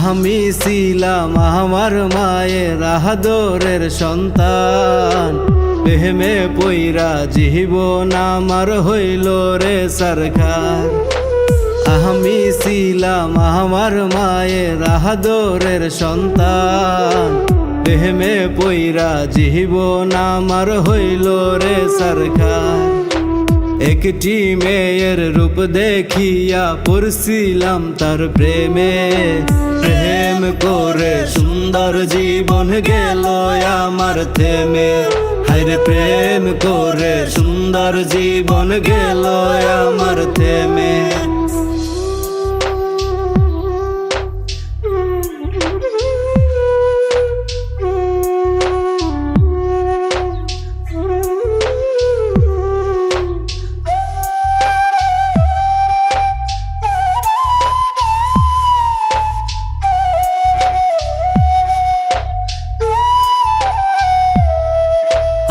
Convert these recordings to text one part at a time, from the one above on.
আমি ছিলাম আমার মায়ের আদরের সন্তান, প্রেমে পইরা জীবন আমার হইল রে সরকার। আমি ছিলাম আমার মায়ের আদরের সন্তান, প্রেমে পইরা জীবন আমার হইল রে সরকার। একটি মেয়ের রূপ দেখিয়া পড়ছিলাম তার প্রেমে, প্রেম করে সুন্দর জীবন গেল আমার থেমে। হায়রে প্রেম করে সুন্দর জীবন গেল আমার থেমে।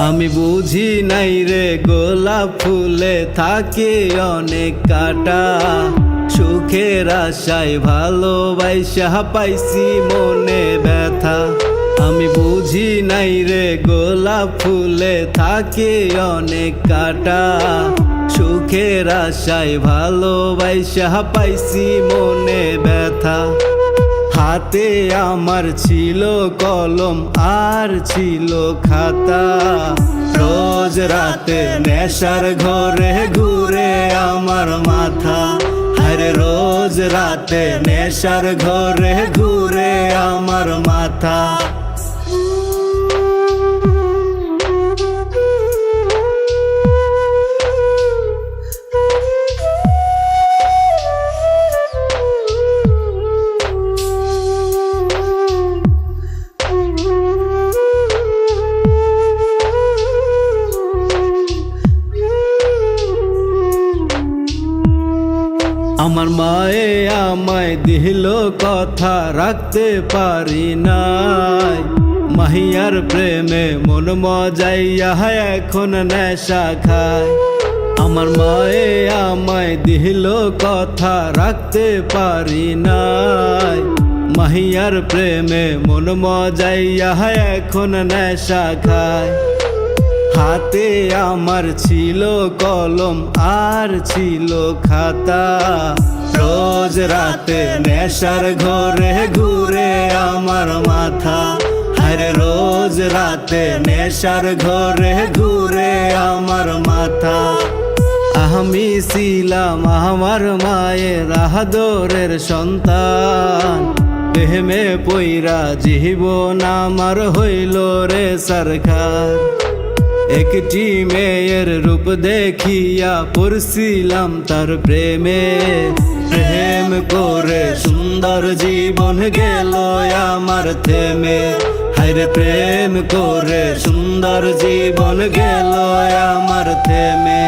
আমি বুঝি নাই রে গোলাপ ফুলে থাকে অনেক কাঁটা, সুখের আশায় ভালোবাসা পাইছি মনে ব্যথা। আমি বুঝি নাই রে গোলাপ ফুলে থাকে অনেক কাঁটা, সুখের আশায় ভালোবাসা পাইছি মনে ব্যথা। হাতে আমার ছিল কলম আর ছিল খাতা, রোজ রাতে নেশার ঘরে ঘুরে আমার মাথা। আরে রোজ রাতে নেশার ঘরে ঘুরে আমার মাথা। আমার মায়ে আমায় দিল কথা রাখতে পারি নাই, মাহিয়ার প্রেমে মন মজাইয়া এখন নেশা খায়। আমার মায়ে আমায় দিল কথা রাখতে পারি নাই, মাহিয়ার প্রেমে মন মজাইয়া এখন নেশা খায়। হাতে আমার ছিল কলম আর ছিল খাতা, রোজ রাতে নেশার ঘরে ঘুরে আমার মাথা। আরে রোজ রাতে নেশার ঘরে ঘুরে আমার মাথা। আমি ছিলাম আমার মায়ের আদরের সন্তান, প্রেমে পইরা জীবন আমার হইল রে সরকার। একটি মেয়ের রূপ দেখিয়া পড়ছিলাম তার প্রেমে, প্রেম করে সুন্দর জীবন গেল আমার থেমে। হায়রে প্রেম করে সুন্দর জীবন গেল আমার থেমে।